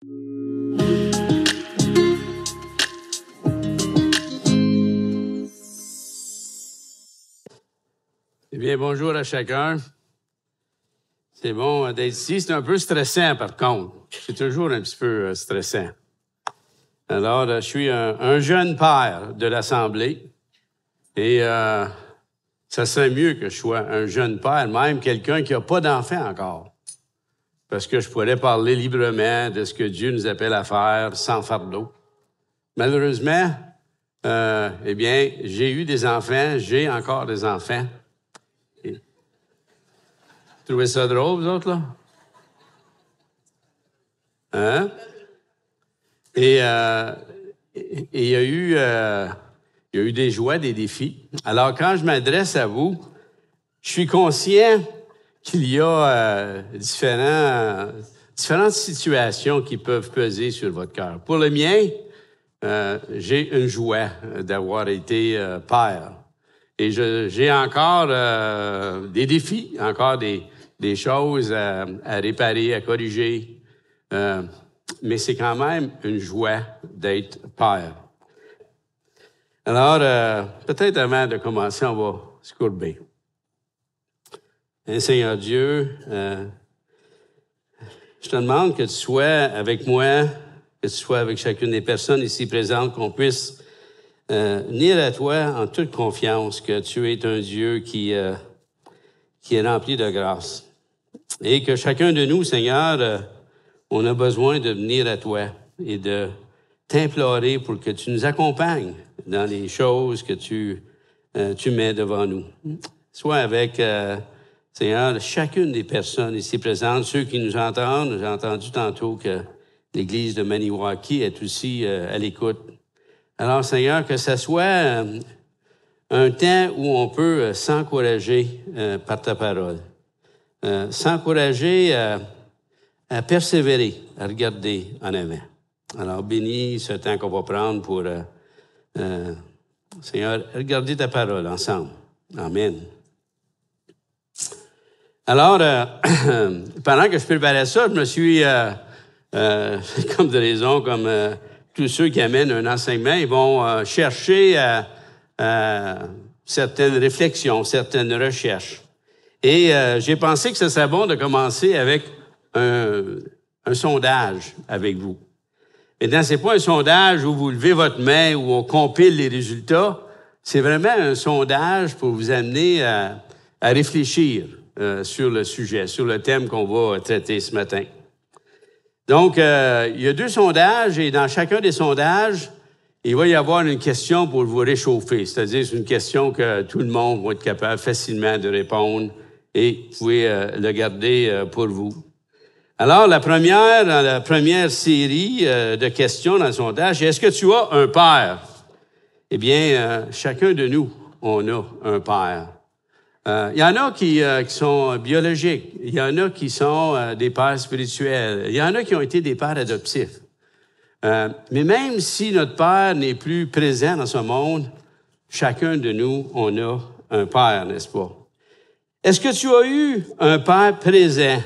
Eh bien, bonjour à chacun. C'est bon d'être ici. C'est un peu stressant, par contre. C'est toujours un petit peu stressant. Alors, je suis un jeune père de l'Assemblée et ça serait mieux que je sois un jeune père, même quelqu'un qui n'a pas d'enfant encore, parce que je pourrais parler librement de ce que Dieu nous appelle à faire sans fardeau. Malheureusement, eh bien, j'ai eu des enfants, j'ai encore des enfants. Vous trouvez ça drôle, vous autres, là? Hein? Et il y a eu des joies, des défis. Alors, quand je m'adresse à vous, je suis conscient qu'il y a différentes situations qui peuvent peser sur votre cœur. Pour le mien, j'ai une joie d'avoir été père. Et j'ai encore des défis, encore des choses à réparer, à corriger. Mais c'est quand même une joie d'être père. Alors, peut-être avant de commencer, on va se courber. Seigneur Dieu, je te demande que tu sois avec moi, que tu sois avec chacune des personnes ici présentes, qu'on puisse venir à toi en toute confiance, que tu es un Dieu qui est rempli de grâce. Et que chacun de nous, Seigneur, on a besoin de venir à toi et de t'implorer pour que tu nous accompagnes dans les choses que tu mets devant nous. Soit avec, Seigneur, chacune des personnes ici présentes, ceux qui nous entendent. J'ai entendu tantôt que l'Église de Maniwaki est aussi à l'écoute. Alors, Seigneur, que ce soit un temps où on peut s'encourager par ta parole, s'encourager à persévérer, à regarder en avant. Alors, bénis ce temps qu'on va prendre pour, Seigneur, regarder ta parole ensemble. Amen. Alors, pendant que je préparais ça, je me suis, comme de raison, comme tous ceux qui amènent un enseignement, ils vont chercher certaines réflexions, certaines recherches. Et j'ai pensé que ce serait bon de commencer avec un sondage avec vous. Maintenant, c'est pas un sondage où vous levez votre main, où on compile les résultats. C'est vraiment un sondage pour vous amener à réfléchir sur le sujet, sur le thème qu'on va traiter ce matin. Donc, il y a 2 sondages et dans chacun des sondages, il va y avoir une question pour vous réchauffer. C'est-à-dire, c'est une question que tout le monde va être capable facilement de répondre et vous pouvez le garder pour vous. Alors, la première série de questions dans le sondage, est-ce que tu as un père? Eh bien, chacun de nous, on a un père. Il y en a qui sont biologiques. Il y en a qui sont des pères spirituels. Il y en a qui ont été des pères adoptifs. Mais même si notre père n'est plus présent dans ce monde, chacun de nous, on a un père, n'est-ce pas? Est-ce que tu as eu un père présent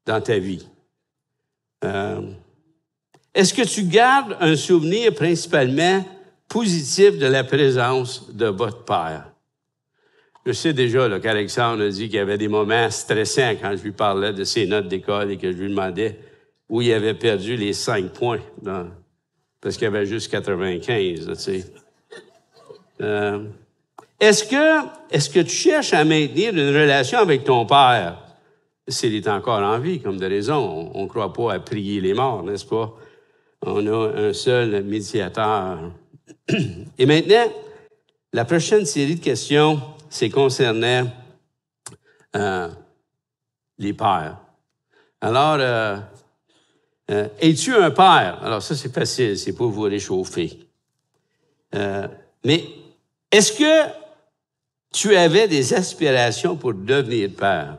dans ta vie? Est-ce que tu gardes un souvenir principalement positif de la présence de votre père? Je sais déjà là, qu'Alexandre a dit qu'il y avait des moments stressants quand je lui parlais de ses notes d'école et que je lui demandais où il avait perdu les 5 points, parce qu'il y avait juste 95, tu sais. Est-ce que tu cherches à maintenir une relation avec ton père? S'il est encore en vie, comme de raison. On ne croit pas à prier les morts, n'est-ce pas? On a un seul médiateur. Et maintenant, la prochaine série de questions, c'est concernant les pères. Alors, es-tu un père? Alors ça, c'est facile, c'est pour vous réchauffer. Mais est-ce que tu avais des aspirations pour devenir père?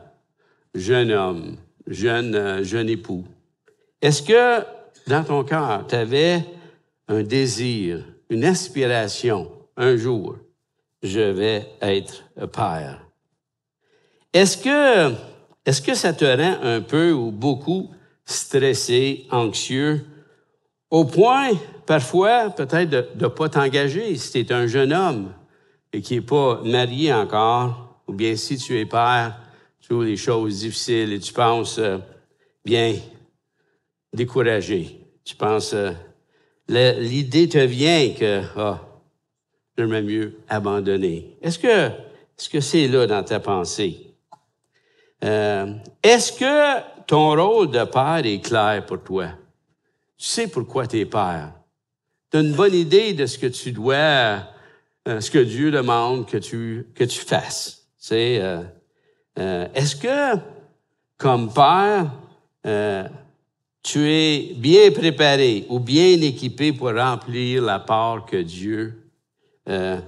Jeune homme, jeune époux. Est-ce que, dans ton cœur, tu avais un désir, une aspiration, un jour, je vais être père? Est-ce que ça te rend un peu ou beaucoup stressé, anxieux, au point, parfois, peut-être de ne pas t'engager si tu es un jeune homme et qui n'est pas marié encore, ou bien si tu es père, tu trouves les choses difficiles et tu penses, bien, découragé. Tu penses, l'idée te vient que, j'aimerais mieux abandonner. Est-ce que c'est là dans ta pensée? Est-ce que ton rôle de père est clair pour toi? Tu sais pourquoi tu es père. Tu as une bonne idée de ce que tu dois, ce que Dieu demande que tu fasses. Tu sais, est-ce que, comme père, tu es bien préparé ou bien équipé pour remplir la part que Dieu a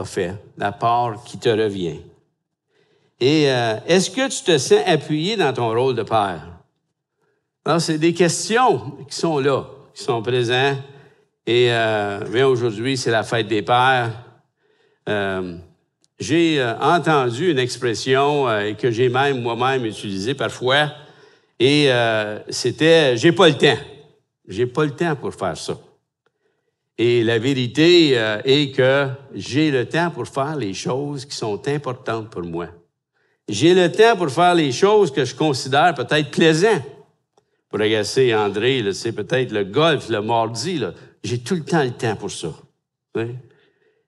fait, la part qui te revient? Et est-ce que tu te sens appuyé dans ton rôle de père? Alors, c'est des questions qui sont là, qui sont présentes. Et bien aujourd'hui, c'est la fête des pères. J'ai entendu une expression que j'ai même moi-même utilisée parfois, et c'était « j'ai pas le temps ». J'ai pas le temps pour faire ça. Et la vérité est que j'ai le temps pour faire les choses qui sont importantes pour moi. J'ai le temps pour faire les choses que je considère peut-être plaisantes. Pour agacer André, là, c'est peut-être le golf, le mardi, là. J'ai tout le temps pour ça.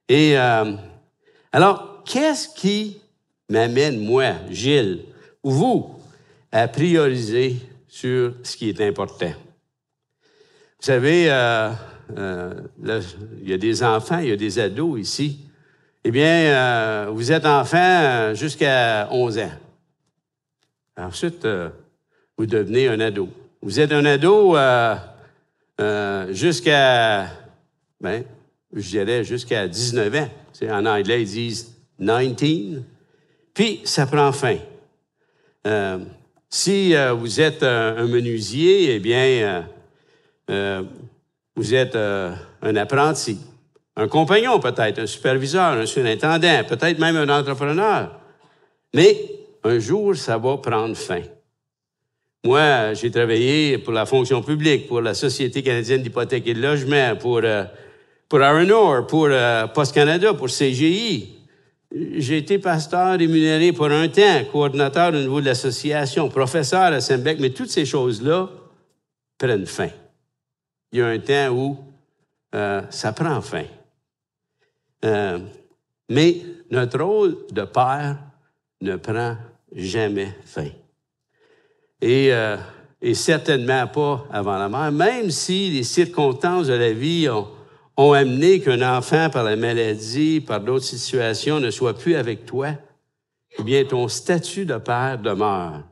Et alors, qu'est-ce qui m'amène, moi, Gilles, ou vous, à prioriser sur ce qui est important? Vous savez, il y a des enfants, il y a des ados ici. Eh bien, vous êtes enfant jusqu'à 11 ans. Ensuite, vous devenez un ado. Vous êtes un ado jusqu'à, je dirais jusqu'à 19 ans. C'est, en anglais, ils disent 19. Puis, ça prend fin. Si vous êtes un menuisier, eh bien, vous êtes un apprenti, un compagnon peut-être, un superviseur, un surintendant, peut-être même un entrepreneur. Mais un jour, ça va prendre fin. Moi, j'ai travaillé pour la fonction publique, pour la Société canadienne d'hypothèques et de logement, pour R&R, pour Post Canada, pour CGI. J'ai été pasteur rémunéré pour un temps, coordinateur au niveau de l'association, professeur à Sembec, mais toutes ces choses-là prennent fin. Il y a un temps où ça prend fin. Mais notre rôle de père ne prend jamais fin. Et certainement pas avant la mort, même si les circonstances de la vie ont amené qu'un enfant, par la maladie, par d'autres situations, ne soit plus avec toi, eh bien, ton statut de père demeure.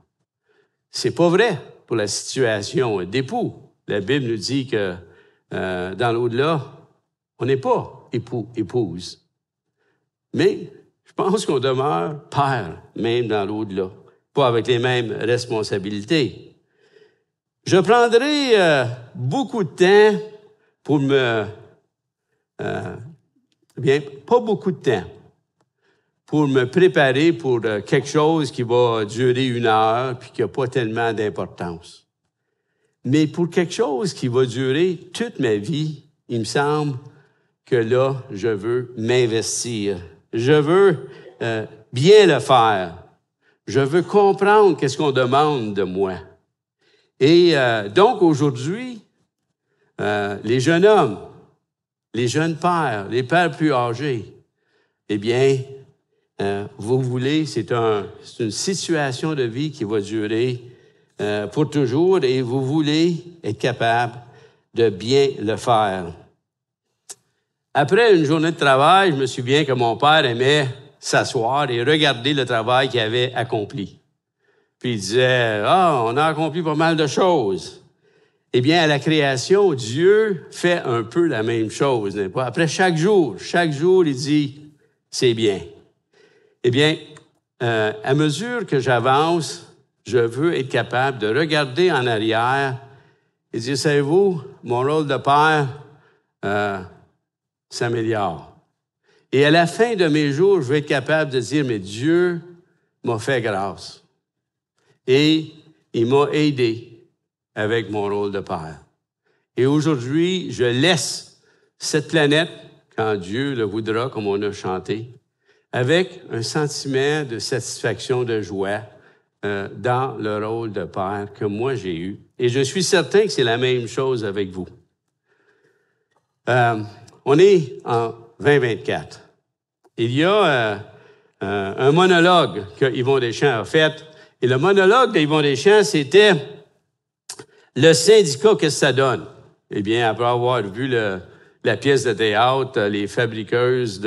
C'est pas vrai pour la situation d'époux. La Bible nous dit que dans l'au-delà, on n'est pas époux, épouse. Mais je pense qu'on demeure père, même dans l'au-delà, pas avec les mêmes responsabilités. Je prendrai beaucoup de temps pour pas beaucoup de temps pour me préparer pour quelque chose qui va durer 1 heure puis qui n'a pas tellement d'importance. Mais pour quelque chose qui va durer toute ma vie, il me semble que là, je veux m'investir. Je veux bien le faire. Je veux comprendre qu'est-ce qu'on demande de moi. Et donc, aujourd'hui, les jeunes hommes, les jeunes pères, les pères plus âgés, eh bien, vous voulez, c'est une situation de vie qui va durer pour toujours et vous voulez être capable de bien le faire. Après une journée de travail, je me souviens que mon père aimait s'asseoir et regarder le travail qu'il avait accompli. Puis il disait, on a accompli pas mal de choses. Eh bien, à la création, Dieu fait un peu la même chose, n'est-ce pas? Après chaque jour, il dit, c'est bien. Eh bien, à mesure que j'avance, je veux être capable de regarder en arrière et dire, savez-vous, mon rôle de père s'améliore. Et à la fin de mes jours, je vais être capable de dire, mais Dieu m'a fait grâce. Et il m'a aidé. avec mon rôle de père. Et aujourd'hui, je laisse cette planète, quand Dieu le voudra, comme on a chanté, avec un sentiment de satisfaction, de joie dans le rôle de père que moi j'ai eu. Et je suis certain que c'est la même chose avec vous. On est en 2024. Il y a un monologue que Yvon Deschamps a fait. Et le monologue d'Yvon Deschamps, c'était le syndicat, qu'est-ce que ça donne? Eh bien, après avoir vu la pièce de théâtre, les fabriqueuses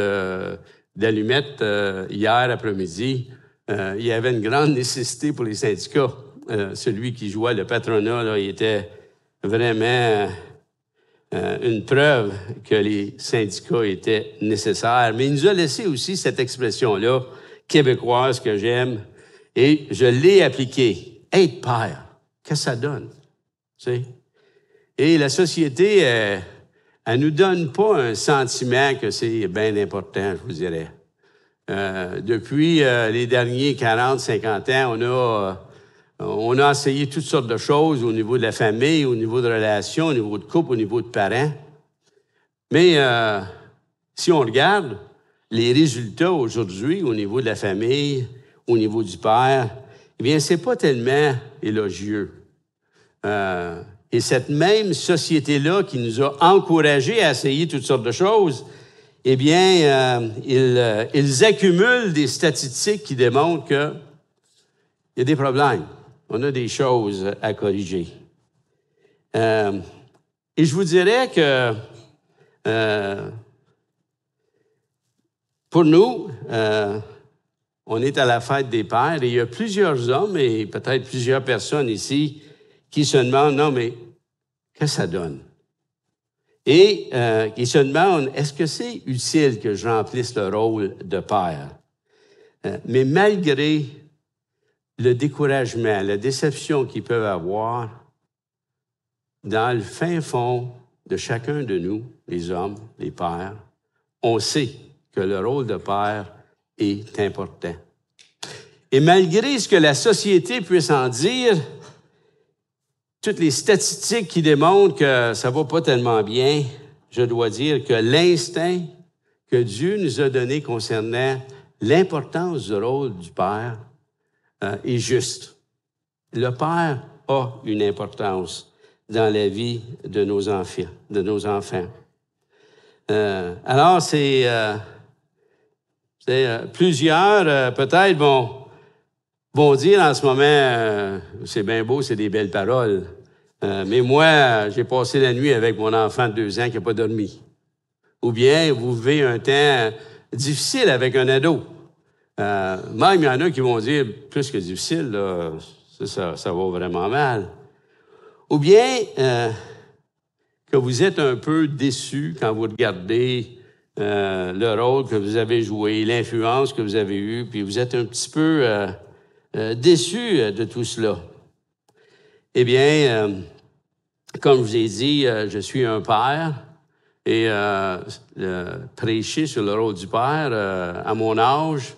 d'allumettes hier après-midi, il y avait une grande nécessité pour les syndicats. Celui qui jouait le patronat, là, il était vraiment une preuve que les syndicats étaient nécessaires. Mais il nous a laissé aussi cette expression-là, québécoise, que j'aime, et je l'ai appliquée. Être père, qu'est-ce que ça donne? Tu sais? Et la société, elle nous donne pas un sentiment que c'est bien important, je vous dirais. Depuis les derniers 40, 50 ans, on a essayé toutes sortes de choses au niveau de la famille, au niveau de relations, au niveau de couple, au niveau de parents. Mais si on regarde les résultats aujourd'hui au niveau de la famille, au niveau du père, eh bien, c'est pas tellement élogieux. Et cette même société-là qui nous a encouragés à essayer toutes sortes de choses, eh bien, ils accumulent des statistiques qui démontrent qu'il y a des problèmes. On a des choses à corriger. Et je vous dirais que pour nous, on est à la fête des pères et il y a plusieurs hommes et peut-être plusieurs personnes ici qui se demandent, non, mais qu'est-ce que ça donne? Et qui se demandent, est-ce que c'est utile que je remplisse le rôle de père? Mais malgré le découragement, la déception qu'ils peuvent avoir, dans le fin fond de chacun de nous, les hommes, les pères, on sait que le rôle de père est important. Et malgré ce que la société puisse en dire, toutes les statistiques qui démontrent que ça va pas tellement bien, je dois dire que l'instinct que Dieu nous a donné concernant l'importance du rôle du père est juste. Le père a une importance dans la vie de nos enfants. Alors, plusieurs, peut-être, vont dire en ce moment, c'est bien beau, c'est des belles paroles, mais moi, j'ai passé la nuit avec mon enfant de 2 ans qui n'a pas dormi. Ou bien, vous vivez un temps difficile avec un ado. Même, il y en a qui vont dire, plus que difficile, là, ça va vraiment mal. Ou bien, que vous êtes un peu déçu quand vous regardez le rôle que vous avez joué, l'influence que vous avez eue, puis vous êtes un petit peu déçu de tout cela. Eh bien, comme je vous ai dit, je suis un père et prêcher sur le rôle du père à mon âge,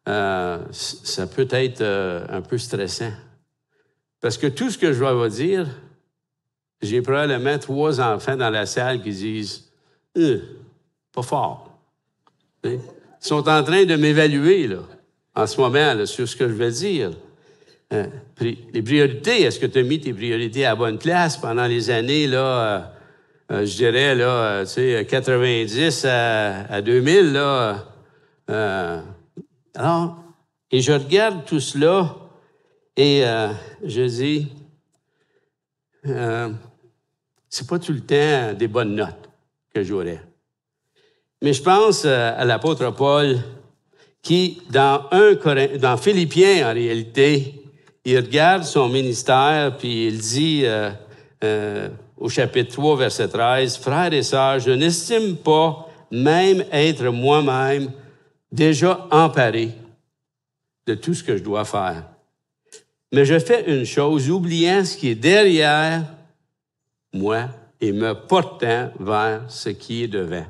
ça peut être un peu stressant. Parce que tout ce que je vais vous dire, j'ai probablement 3 enfants dans la salle qui disent « pas fort ». Ils sont en train de m'évaluer là, en ce moment là, sur ce que je vais dire. Les priorités, est-ce que tu as mis tes priorités à la bonne place pendant les années, là, je dirais, là, tu sais, 90 à 2000, là. Alors, et je regarde tout cela et je dis, c'est pas tout le temps des bonnes notes que j'aurais. Mais je pense à l'apôtre Paul qui, dans Philippiens, en réalité, il regarde son ministère, puis il dit au chapitre 3, verset 13, « Frères et sœurs, je n'estime pas même être moi-même déjà emparé de tout ce que je dois faire. Mais je fais une chose, oubliant ce qui est derrière moi et me portant vers ce qui est devant. »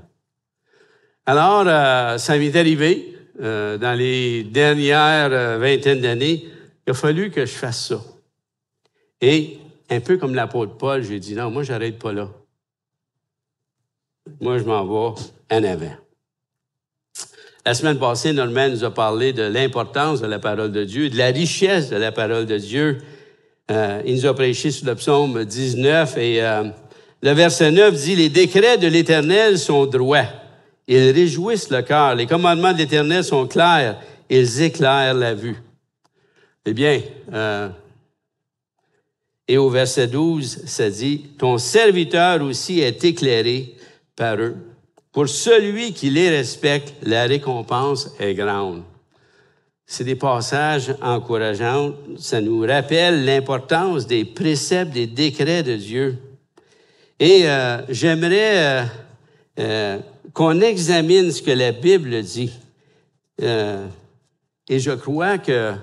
Alors, ça m'est arrivé dans les dernières vingtaines d'années, il a fallu que je fasse ça. Et un peu comme l'apôtre Paul, j'ai dit, non, moi, j'arrête pas là. Moi, je m'en vais en avant. La semaine passée, Norman nous a parlé de l'importance de la parole de Dieu, de la richesse de la parole de Dieu. Il nous a prêché sur le psaume 19 et le verset 9 dit « Les décrets de l'Éternel sont droits. Ils réjouissent le cœur. Les commandements de l'Éternel sont clairs. Ils éclairent la vue. » Eh bien, et au verset 12, ça dit « Ton serviteur aussi est éclairé par eux. Pour celui qui les respecte, la récompense est grande. » C'est des passages encourageants. Ça nous rappelle l'importance des préceptes, des décrets de Dieu. Et j'aimerais qu'on examine ce que la Bible dit. Et je crois que,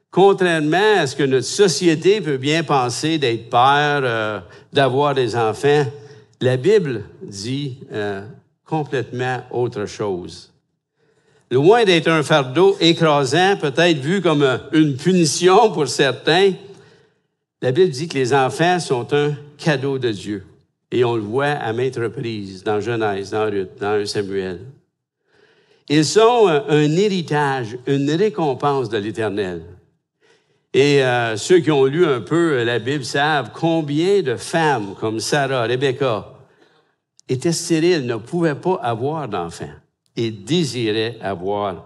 contrairement à ce que notre société peut bien penser d'être père, d'avoir des enfants, la Bible dit complètement autre chose. Loin d'être un fardeau écrasant, peut-être vu comme une punition pour certains, la Bible dit que les enfants sont un cadeau de Dieu. Et on le voit à maintes reprises, dans Genèse, dans Ruth, dans 1 Samuel. Ils sont un héritage, une récompense de l'Éternel. Et ceux qui ont lu un peu la Bible savent combien de femmes comme Sarah, Rebecca, étaient stériles, ne pouvaient pas avoir d'enfants et désiraient avoir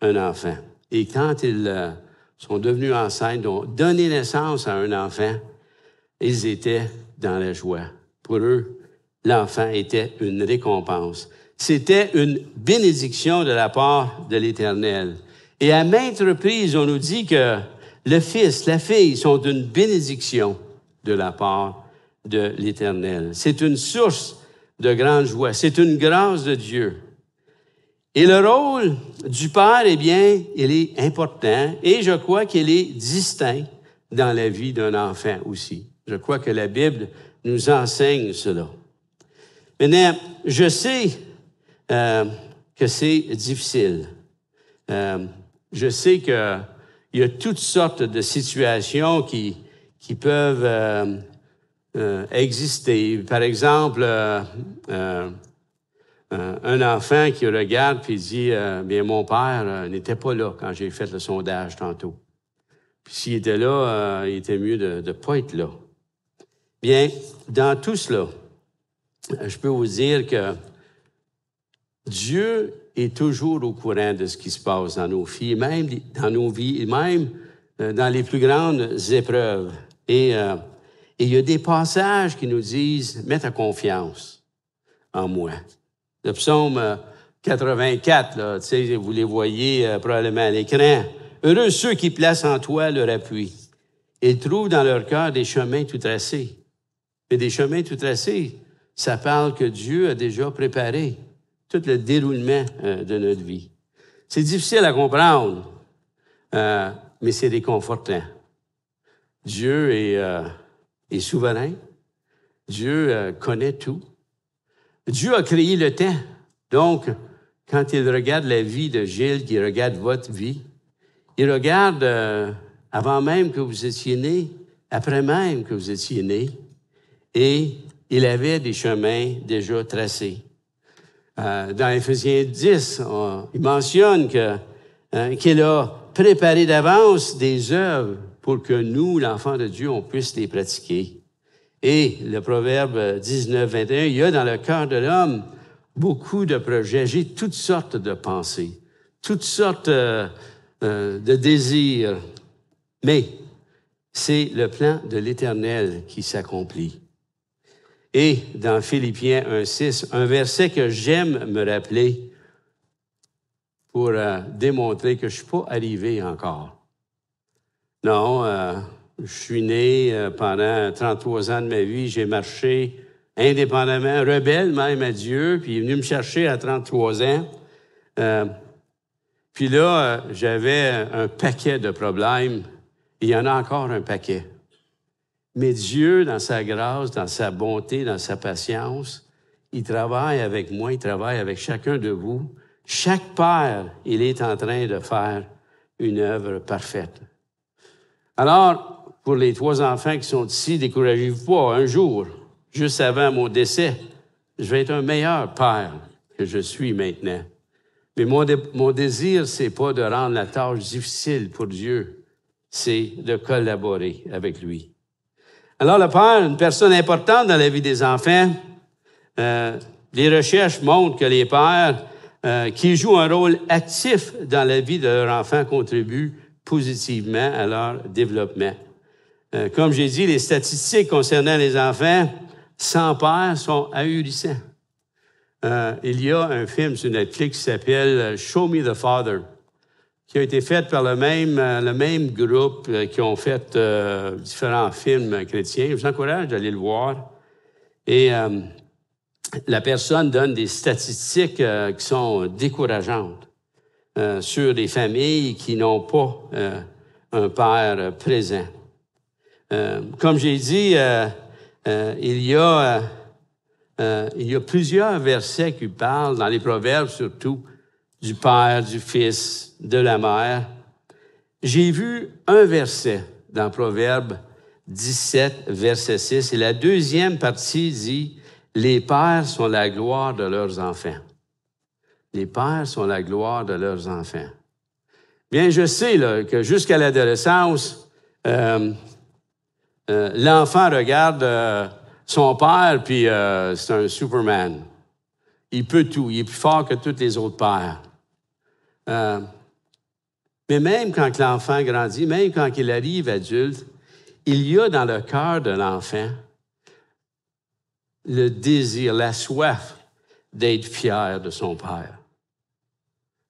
un enfant. Et quand ils sont devenus enceintes, ont donné naissance à un enfant, ils étaient dans la joie. Pour eux, l'enfant était une récompense. C'était une bénédiction de la part de l'Éternel. Et à maintes reprises, on nous dit que le fils, la fille sont une bénédiction de la part de l'Éternel. C'est une source de grande joie. C'est une grâce de Dieu. Et le rôle du père, eh bien, il est important et je crois qu'il est distinct dans la vie d'un enfant aussi. Je crois que la Bible nous enseigne cela. Maintenant, je sais que c'est difficile. Je sais qu'il y a toutes sortes de situations qui peuvent exister. Par exemple, un enfant qui regarde puis dit bien mon père n'était pas là quand j'ai fait le sondage tantôt. Puis s'il était là, il était mieux de ne pas être là. Bien, dans tout cela, je peux vous dire que Dieu est toujours au courant de ce qui se passe dans nos vies, même dans nos vies, même dans les plus grandes épreuves. Et il y a des passages qui nous disent « Mets ta confiance en moi ». Le psaume 84, là, tu sais, vous les voyez probablement à l'écran. « Heureux ceux qui placent en toi leur appui. Ils trouvent dans leur cœur des chemins tout tracés. » Mais des chemins tout tracés, ça parle que Dieu a déjà préparé tout le déroulement de notre vie. C'est difficile à comprendre, mais c'est réconfortant. Dieu est souverain. Dieu connaît tout. Dieu a créé le temps. Donc, quand il regarde la vie de Gilles, qu'il regarde votre vie, il regarde avant même que vous étiez né, après même que vous étiez né, et il avait des chemins déjà tracés. Dans Éphésiens 10, il mentionne qu'il a préparé d'avance des œuvres pour que nous, l'enfant de Dieu, on puisse les pratiquer. Et le Proverbe 19, 21, il y a dans le cœur de l'homme beaucoup de projets. J'ai toutes sortes de pensées, toutes sortes de désirs. Mais c'est le plan de l'Éternel qui s'accomplit. Et dans Philippiens 1,6, un verset que j'aime me rappeler pour démontrer que je ne suis pas arrivé encore. Non, je suis né pendant 33 ans de ma vie, j'ai marché indépendamment, rebelle même à Dieu, puis il est venu me chercher à 33 ans. Puis là, j'avais un paquet de problèmes, et il y en a encore un paquet. Mais Dieu, dans sa grâce, dans sa bonté, dans sa patience, il travaille avec moi, il travaille avec chacun de vous. Chaque père, il est en train de faire une œuvre parfaite. Alors, pour les 3 enfants qui sont ici, découragez-vous pas, un jour, juste avant mon décès, je vais être un meilleur père que je suis maintenant. Mais mon désir, c'est pas de rendre la tâche difficile pour Dieu, c'est de collaborer avec lui. Alors, le père, une personne importante dans la vie des enfants, les recherches montrent que les pères qui jouent un rôle actif dans la vie de leur enfant contribuent positivement à leur développement. Comme j'ai dit, les statistiques concernant les enfants sans père sont ahurissantes. Il y a un film sur Netflix qui s'appelle « Show Me the Father », qui a été fait par le même groupe qui ont fait différents films chrétiens. Je vous encourage d'aller le voir. Et la personne donne des statistiques qui sont décourageantes sur les familles qui n'ont pas un père présent. Comme j'ai dit, il y a plusieurs versets qui parlent, dans les Proverbes surtout, du Père, du Fils, de la Mère. J'ai vu un verset dans Proverbes 17, verset 6, et la deuxième partie dit « Les pères sont la gloire de leurs enfants. » Les pères sont la gloire de leurs enfants. Bien, je sais là, que jusqu'à l'adolescence, l'enfant regarde son père, puis c'est un Superman. Il peut tout. Il est plus fort que tous les autres pères. Mais même quand l'enfant grandit, même quand il arrive adulte, il y a dans le cœur de l'enfant le désir, la soif d'être fier de son père.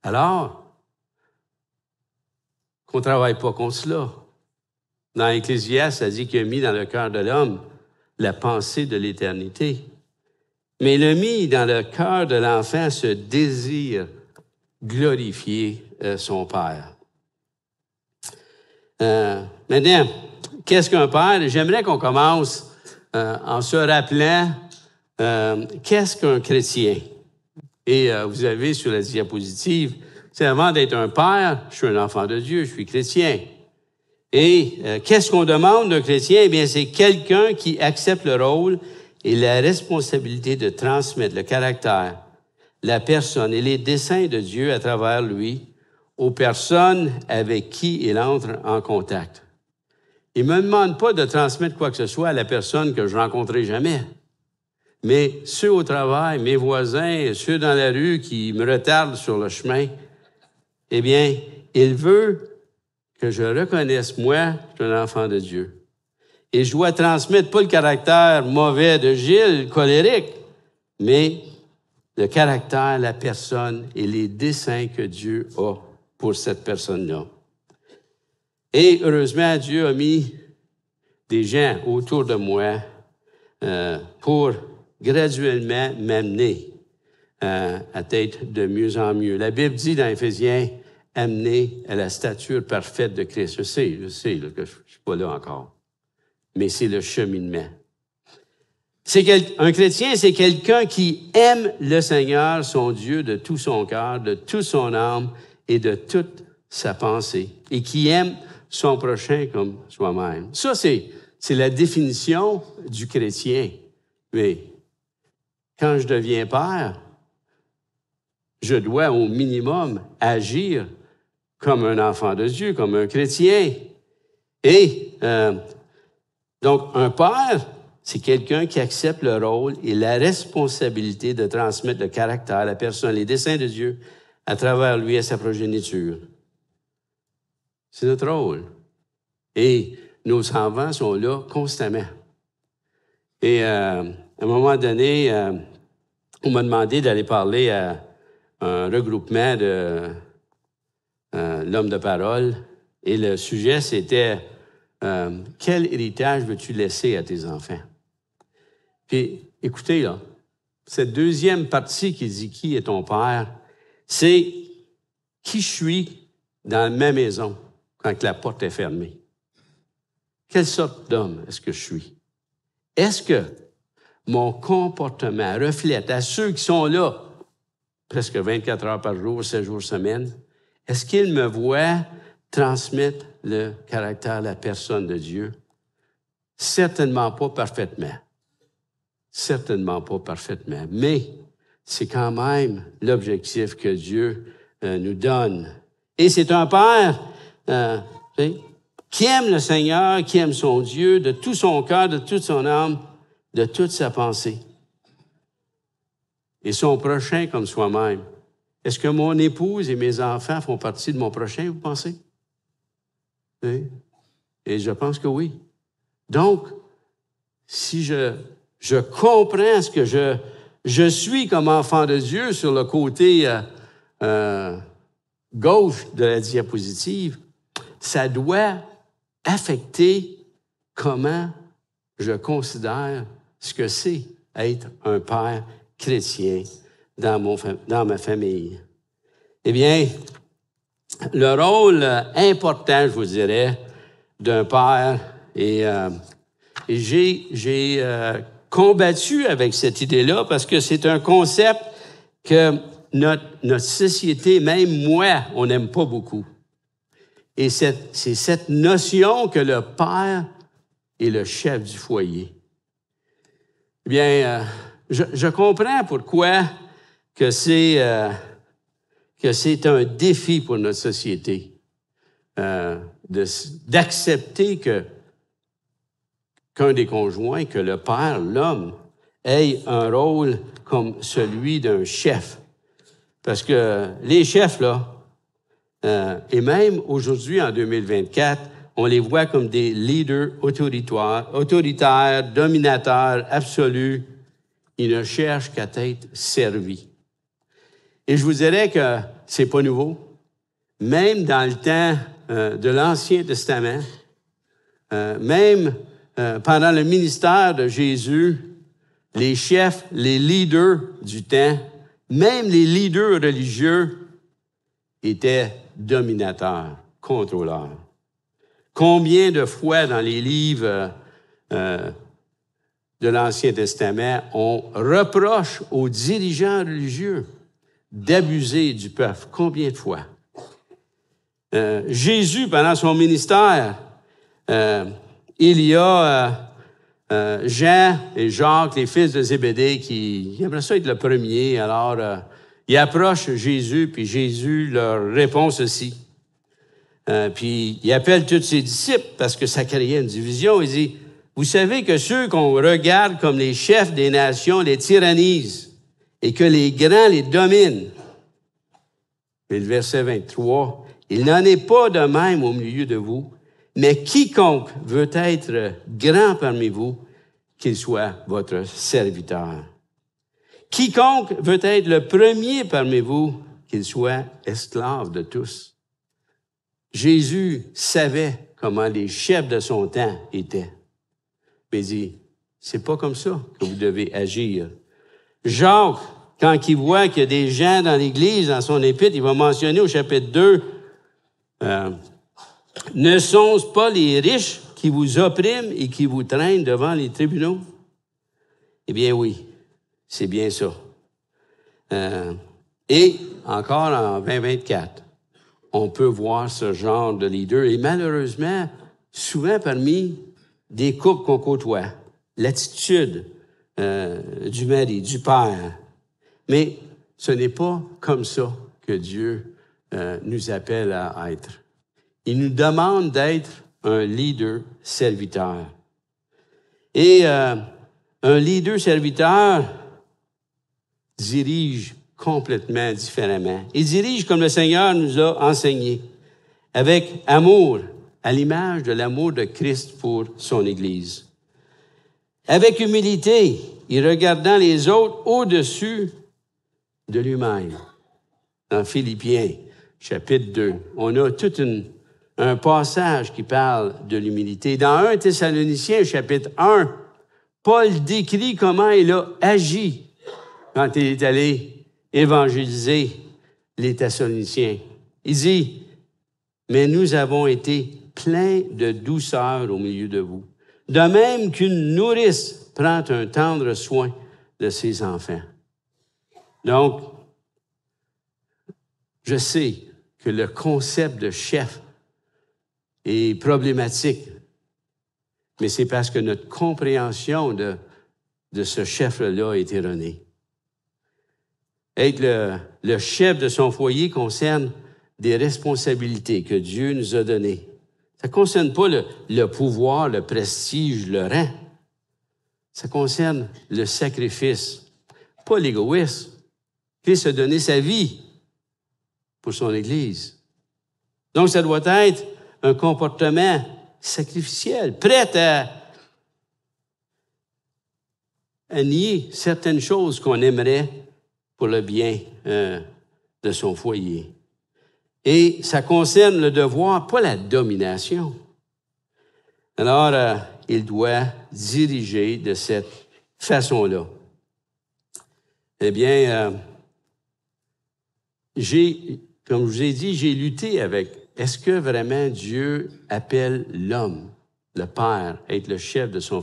Alors, qu'on ne travaille pas contre cela. Dans Ecclésiaste, ça dit qu'il a mis dans le cœur de l'homme la pensée de l'éternité. Mais il a mis dans le cœur de l'enfant ce désir glorifier son père. Maintenant, qu'est-ce qu'un père? J'aimerais qu'on commence en se rappelant qu'est-ce qu'un chrétien? Et vous avez sur la diapositive, c'est avant d'être un père, je suis un enfant de Dieu, je suis chrétien. Et qu'est-ce qu'on demande d'un chrétien? Eh bien, c'est quelqu'un qui accepte le rôle et la responsabilité de transmettre le caractère, la personne et les desseins de Dieu à travers lui aux personnes avec qui il entre en contact. Il ne me demande pas de transmettre quoi que ce soit à la personne que je ne rencontrerai jamais. Mais ceux au travail, mes voisins, ceux dans la rue qui me retardent sur le chemin, eh bien, il veut que je reconnaisse, moi, je suis un enfant de Dieu. Et je dois transmettre pas le caractère mauvais de Gilles, colérique, mais le caractère, la personne et les desseins que Dieu a pour cette personne-là. Et heureusement, Dieu a mis des gens autour de moi pour graduellement m'amener à être de mieux en mieux. La Bible dit dans Éphésiens, amener à la stature parfaite de Christ. Je sais là, que je ne suis pas là encore. Mais c'est le cheminement. Un chrétien, c'est quelqu'un qui aime le Seigneur, son Dieu, de tout son cœur, de toute son âme et de toute sa pensée, et qui aime son prochain comme soi-même. Ça, c'est la définition du chrétien. Mais quand je deviens père, je dois au minimum agir comme un enfant de Dieu, comme un chrétien. Et donc, un père, c'est quelqu'un qui accepte le rôle et la responsabilité de transmettre le caractère, la personne, les desseins de Dieu à travers lui et sa progéniture. C'est notre rôle. Et nos enfants sont là constamment. Et à un moment donné, on m'a demandé d'aller parler à un regroupement de l'homme de parole. Et le sujet, c'était quel héritage veux-tu laisser à tes enfants? Puis, écoutez, là, cette deuxième partie qui dit qui est ton père, c'est qui je suis dans ma maison quand la porte est fermée. Quelle sorte d'homme est-ce que je suis? Est-ce que mon comportement reflète à ceux qui sont là presque 24 heures par jour, 7 jours semaine, est-ce qu'ils me voient transmettre le caractère, la personne de Dieu Certainement pas parfaitement. Certainement pas parfaitement. Mais c'est quand même l'objectif que Dieu nous donne. Et c'est un Père qui aime le Seigneur, qui aime son Dieu de tout son cœur, de toute son âme, de toute sa pensée. Et son prochain comme soi-même. Est-ce que mon épouse et mes enfants font partie de mon prochain, vous pensez? Oui. Et je pense que oui. Donc, si je comprends ce que je suis comme enfant de Dieu sur le côté gauche de la diapositive, ça doit affecter comment je considère ce que c'est être un père chrétien dans ma famille. Eh bien, le rôle important, je vous dirais, d'un père, et j'ai combattu avec cette idée-là parce que c'est un concept que notre société, même moi, on n'aime pas beaucoup. Et c'est cette notion que le père est le chef du foyer. Eh bien, je comprends pourquoi que c'est un défi pour notre société d'accepter qu'un des conjoints, que le père, l'homme, ait un rôle comme celui d'un chef. Parce que les chefs, là, et même aujourd'hui, en 2024, on les voit comme des leaders autoritaires, dominateurs, absolus. Ils ne cherchent qu'à être servis. Et je vous dirais que c'est pas nouveau. Même dans le temps de l'Ancien Testament, même pendant le ministère de Jésus, les chefs, les leaders du temps, même les leaders religieux étaient dominateurs, contrôleurs. Combien de fois dans les livres de l'Ancien Testament, on reproche aux dirigeants religieux d'abuser du peuple? Combien de fois? Jésus, pendant son ministère, il y a Jean et Jacques, les fils de Zébédée, qui aimeraient ça être le premier. Alors, ils approchent Jésus, puis Jésus leur répond ceci. Puis il appelle tous ses disciples parce que ça créait une division. Il dit, vous savez que ceux qu'on regarde comme les chefs des nations les tyrannisent et que les grands les dominent. Et le verset 23, il n'en est pas de même au milieu de vous, mais quiconque veut être grand parmi vous, qu'il soit votre serviteur. Quiconque veut être le premier parmi vous, qu'il soit esclave de tous. Jésus savait comment les chefs de son temps étaient. Mais il dit, c'est pas comme ça que vous devez agir. Jacques, quand il voit qu'il y a des gens dans l'Église, dans son épître, il va mentionner au chapitre 2, ne sont-ce pas les riches qui vous oppriment et qui vous traînent devant les tribunaux? Eh bien oui, c'est bien ça. Et encore en 2024, on peut voir ce genre de leader. Et malheureusement, souvent parmi des couples qu'on côtoie, l'attitude du mari, du père. Mais ce n'est pas comme ça que Dieu nous appelle à être. Il nous demande d'être un leader serviteur. Et un leader serviteur dirige complètement différemment. Il dirige comme le Seigneur nous a enseigné, avec amour, à l'image de l'amour de Christ pour son Église. Avec humilité, et regardant les autres au-dessus de lui-même. Dans Philippiens, chapitre 2, on a tout un passage qui parle de l'humilité. Dans 1 Thessaloniciens, chapitre 1, Paul décrit comment il a agi quand il est allé évangéliser les Thessaloniciens. Il dit, « Mais nous avons été pleins de douceur au milieu de vous, de même qu'une nourrice prend un tendre soin de ses enfants. » Donc, je sais que le concept de chef est problématique. mais c'est parce que notre compréhension de ce chef-là est erronée. Être le chef de son foyer concerne des responsabilités que Dieu nous a données. Ça ne concerne pas le pouvoir, le prestige, le rang. Ça concerne le sacrifice, pas l'égoïsme. Christ a donné sa vie pour son Église. Donc, ça doit être un comportement sacrificiel, prêt à nier certaines choses qu'on aimerait pour le bien de son foyer. Et ça concerne le devoir, pas la domination. Alors, il doit diriger de cette façon-là. Eh bien, comme je vous ai dit, j'ai lutté avec, est-ce que vraiment Dieu appelle l'homme, le père, à être le chef de son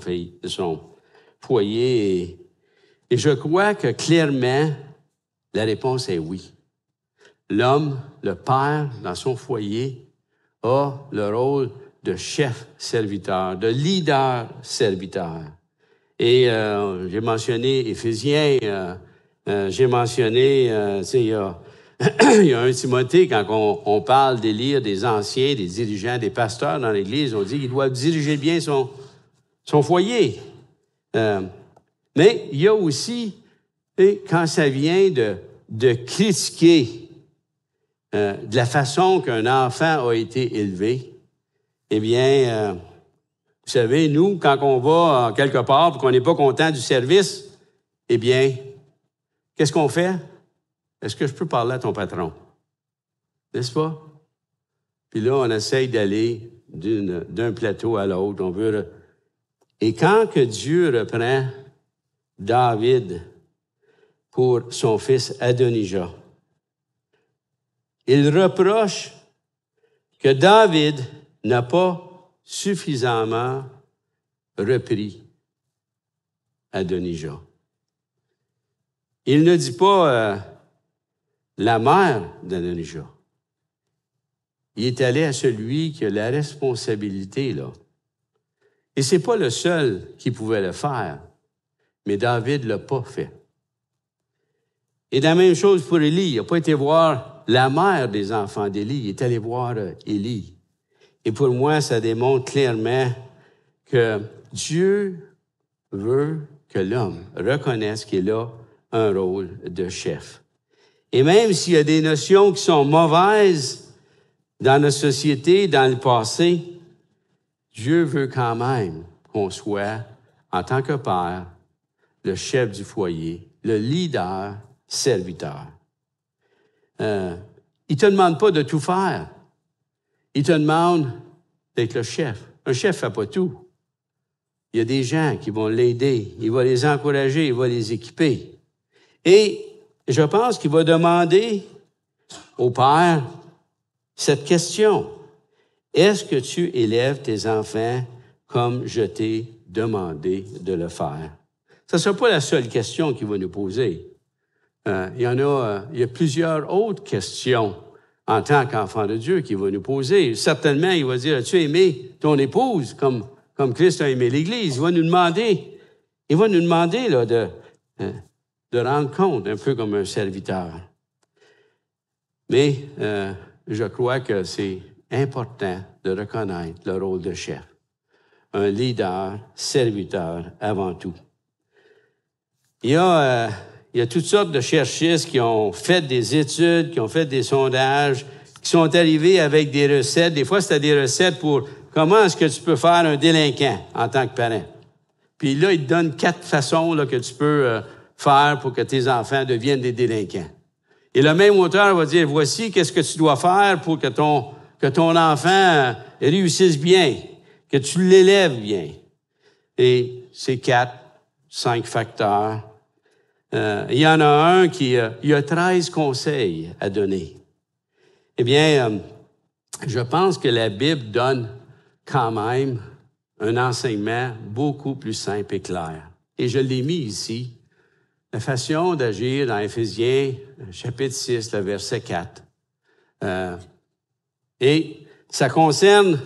foyer? Et je crois que clairement, la réponse est oui. L'homme, le père, dans son foyer, a le rôle de chef-serviteur, de leader-serviteur. Et j'ai mentionné Éphésiens, j'ai mentionné, tu sais, il y a un Timothée, quand on parle d'élire des anciens, des dirigeants, des pasteurs dans l'Église, on dit qu'ils doivent diriger bien son foyer. Mais il y a aussi, quand ça vient de critiquer de la façon qu'un enfant a été élevé, eh bien, vous savez, nous, quand on va quelque part et qu'on n'est pas content du service, eh bien, qu'est-ce qu'on fait? Est-ce que je peux parler à ton patron? N'est-ce pas? Puis là, on essaye d'aller d'un plateau à l'autre. Et quand que Dieu reprend David pour son fils Adonijah, il reproche que David n'a pas suffisamment repris Adonijah. Il ne dit pas la mère d'Adonijah. Il est allé à celui qui a la responsabilité, là. Et c'est pas le seul qui pouvait le faire, mais David l'a pas fait. Et la même chose pour Élie. Il n'a pas été voir la mère des enfants d'Élie, il est allé voir Élie. Et pour moi, ça démontre clairement que Dieu veut que l'homme reconnaisse qu'il a un rôle de chef. Et même s'il y a des notions qui sont mauvaises dans notre société, dans le passé, Dieu veut quand même qu'on soit, en tant que père, le chef du foyer, le leader, serviteur. Il ne te demande pas de tout faire. Il te demande d'être le chef. Un chef ne fait pas tout. Il y a des gens qui vont l'aider, il va les encourager, il va les équiper. Et je pense qu'il va demander au père cette question. Est-ce que tu élèves tes enfants comme je t'ai demandé de le faire? Ce ne sera pas la seule question qu'il va nous poser. Il y a plusieurs autres questions en tant qu'enfant de Dieu qu'il va nous poser. Certainement, il va dire, as-tu aimé ton épouse comme Christ a aimé l'Église? Il va nous demander là, de rendre compte, un peu comme un serviteur. Mais je crois que c'est important de reconnaître le rôle de chef. Un leader, serviteur avant tout. Il y a toutes sortes de cherchistes qui ont fait des études, qui ont fait des sondages, qui sont arrivés avec des recettes. Des fois, c'était des recettes pour comment est-ce que tu peux faire un délinquant en tant que parent. Puis là, ils te donnent 4 façons là, que tu peux faire pour que tes enfants deviennent des délinquants. Et le même auteur va dire, voici qu'est-ce que tu dois faire pour que ton enfant réussisse bien, que tu l'élèves bien. Et c'est 4, 5 facteurs. Il y en a un il y a 13 conseils à donner. Eh bien, je pense que la Bible donne quand même un enseignement beaucoup plus simple et clair. Et je l'ai mis ici, la façon d'agir dans Éphésiens, chapitre 6, le verset 4. Et ça concerne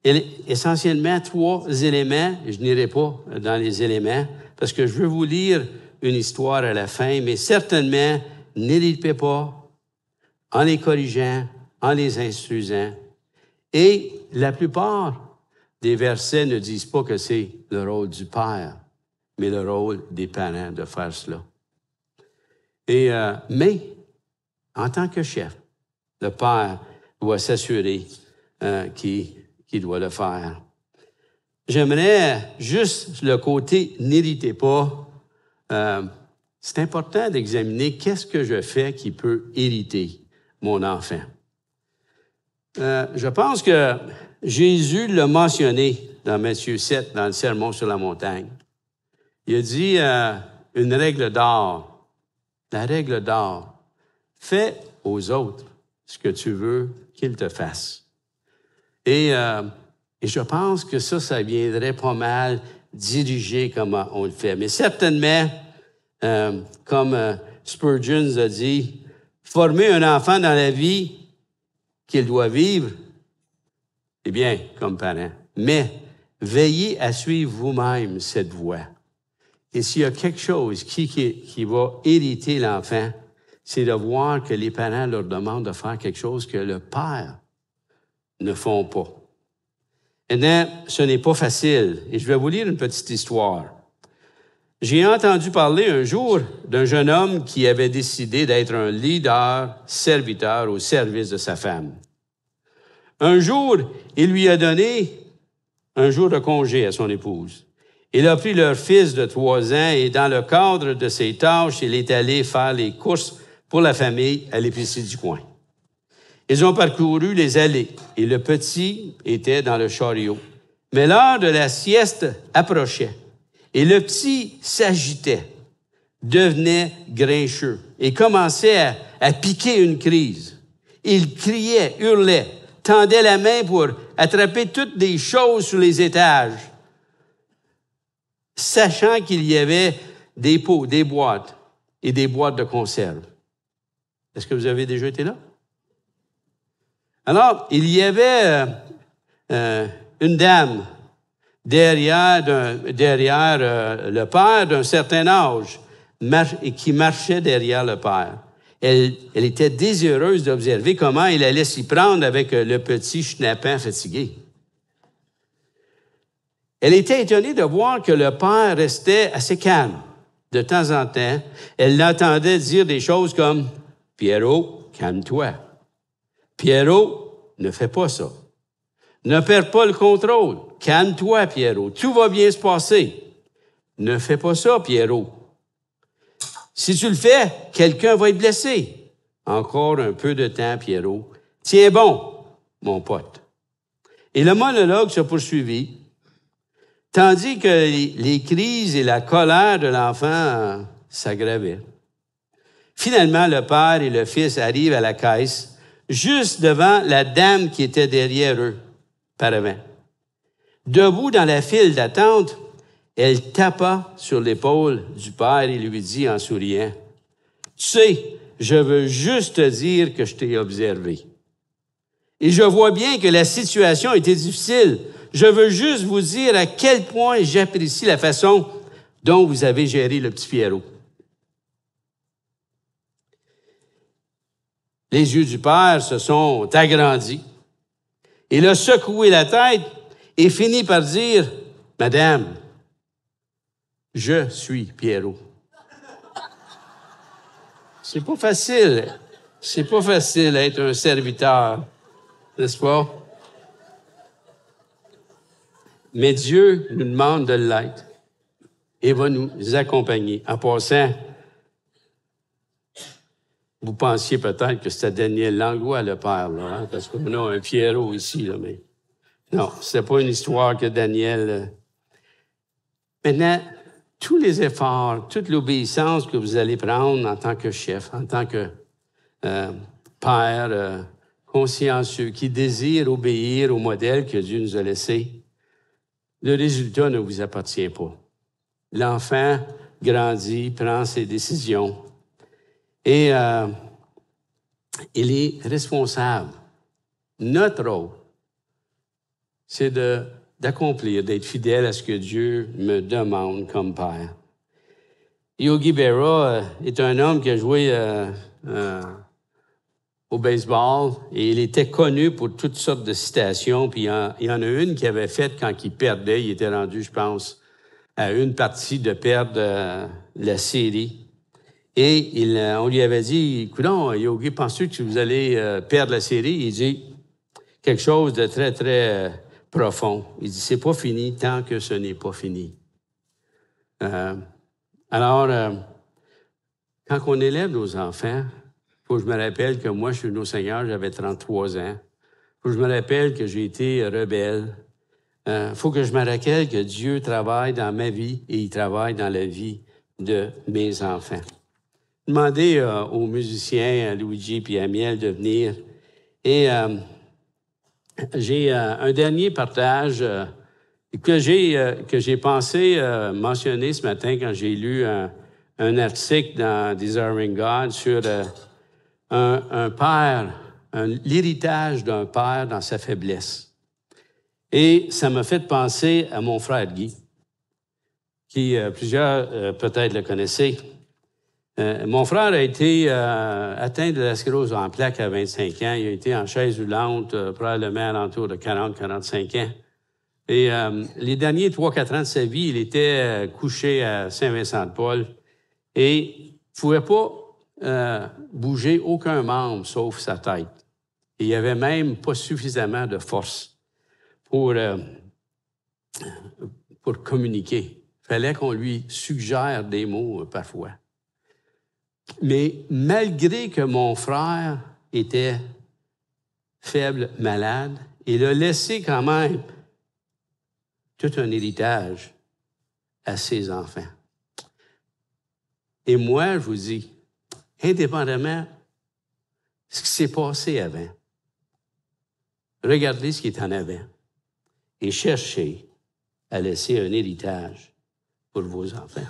essentiellement 3 éléments. Je n'irai pas dans les éléments parce que je veux vous lire une histoire à la fin, mais certainement, n'héritez pas en les corrigeant, en les instruisant. Et la plupart des versets ne disent pas que c'est le rôle du père, mais le rôle des parents de faire cela. Mais, en tant que chef, le père doit s'assurer qu'il doit le faire. J'aimerais juste le côté « n'héritez pas ». C'est important d'examiner qu'est-ce que je fais qui peut hériter mon enfant. Je pense que Jésus l'a mentionné dans Matthieu 7, dans le Sermon sur la montagne. Il a dit une règle d'or. La règle d'or. Fais aux autres ce que tu veux qu'ils te fassent. Et je pense que ça viendrait pas mal diriger comment on le fait. Mais certainement, comme Spurgeon a dit, former un enfant dans la vie qu'il doit vivre, c'est bien comme parent. Mais veillez à suivre vous-même cette voie. Et s'il y a quelque chose qui va hériter l'enfant, c'est de voir que les parents leur demandent de faire quelque chose que le père ne font pas. Maintenant, ce n'est pas facile. Et je vais vous lire une petite histoire. J'ai entendu parler un jour d'un jeune homme qui avait décidé d'être un leader, serviteur au service de sa femme. Un jour, il lui a donné un jour de congé à son épouse. Il a pris leur fils de 3 ans et dans le cadre de ses tâches, il est allé faire les courses pour la famille à l'épicerie du coin. Ils ont parcouru les allées et le petit était dans le chariot. Mais l'heure de la sieste approchait et le petit s'agitait, devenait grincheux et commençait à piquer une crise. Il criait, hurlait, tendait la main pour attraper toutes des choses sur les étages, sachant qu'il y avait des pots, des boîtes et des boîtes de conserve. Est-ce que vous avez déjà été là? Alors, il y avait une dame derrière le père d'un certain âge qui marchait derrière le père. Elle était désireuse d'observer comment il allait s'y prendre avec le petit schnappant fatigué. Elle était étonnée de voir que le père restait assez calme. De temps en temps, elle l'entendait dire des choses comme « Pierrot, calme-toi. Pierrot, ne fais pas ça. Ne perds pas le contrôle. Calme-toi, Pierrot. Tout va bien se passer. Ne fais pas ça, Pierrot. Si tu le fais, quelqu'un va être blessé. Encore un peu de temps, Pierrot. Tiens bon, mon pote. » Et le monologue se poursuivit, tandis que les crises et la colère de l'enfant s'aggravaient. Finalement, le père et le fils arrivent à la caisse, juste devant la dame qui était derrière eux, par avant. Debout dans la file d'attente, elle tapa sur l'épaule du père et lui dit en souriant, « Tu sais, je veux juste te dire que je t'ai observé. Et je vois bien que la situation était difficile. Je veux juste vous dire à quel point j'apprécie la façon dont vous avez géré le petit Pierrot. » Les yeux du père se sont agrandis. Il a secoué la tête et fini par dire, « Madame, je suis Pierrot. » C'est pas facile d'être un serviteur, n'est-ce pas? Mais Dieu nous demande de l'être et va nous accompagner. En passant, vous pensiez peut-être que c'était Daniel Langlois, le père, là, hein? Parce qu'on a un Pierrot ici, là, mais non, c'est pas une histoire que Daniel... Maintenant, tous les efforts, toute l'obéissance que vous allez prendre en tant que chef, en tant que père consciencieux, qui désire obéir au modèle que Dieu nous a laissé, le résultat ne vous appartient pas. L'enfant grandit, prend ses décisions et il est responsable. Notre rôle, c'est d'accomplir, d'être fidèle à ce que Dieu me demande comme père. Yogi Berra est un homme qui a joué au baseball et il était connu pour toutes sortes de citations. Puis il y en a une qu'il avait faite quand il perdait. Il était rendu, je pense, à une partie de perdre la série. Et on lui avait dit, « Coudonc, Yogi, penses-tu que vous allez perdre la série? » Il dit quelque chose de très, très profond. Il dit, « C'est pas fini tant que ce n'est pas fini. » Alors, quand on élève nos enfants, il faut que je me rappelle que moi, je suis venu au Seigneur, j'avais 33 ans. Il faut que je me rappelle que j'ai été rebelle. Il faut que je me rappelle que Dieu travaille dans ma vie et il travaille dans la vie de mes enfants. Demandez aux musiciens, à Luigi et à Miel de venir. Et j'ai un dernier partage que j'ai pensé mentionner ce matin quand j'ai lu un article dans Desiring God sur un père, l'héritage d'un père dans sa faiblesse. Et ça m'a fait penser à mon frère Guy, qui plusieurs peut-être le connaissez. Mon frère a été atteint de la sclérose en plaques à 25 ans. Il a été en chaise roulante probablement à l'entour de 40-45 ans. Et les derniers 3-4 ans de sa vie, il était couché à Saint-Vincent-de-Paul et il ne pouvait pas bouger aucun membre sauf sa tête. Et il n'y avait même pas suffisamment de force pour communiquer. Il fallait qu'on lui suggère des mots parfois. Mais malgré que mon frère était faible, malade, il a laissé quand même tout un héritage à ses enfants. Et moi, je vous dis, indépendamment de ce qui s'est passé avant, regardez ce qui est en avant et cherchez à laisser un héritage pour vos enfants.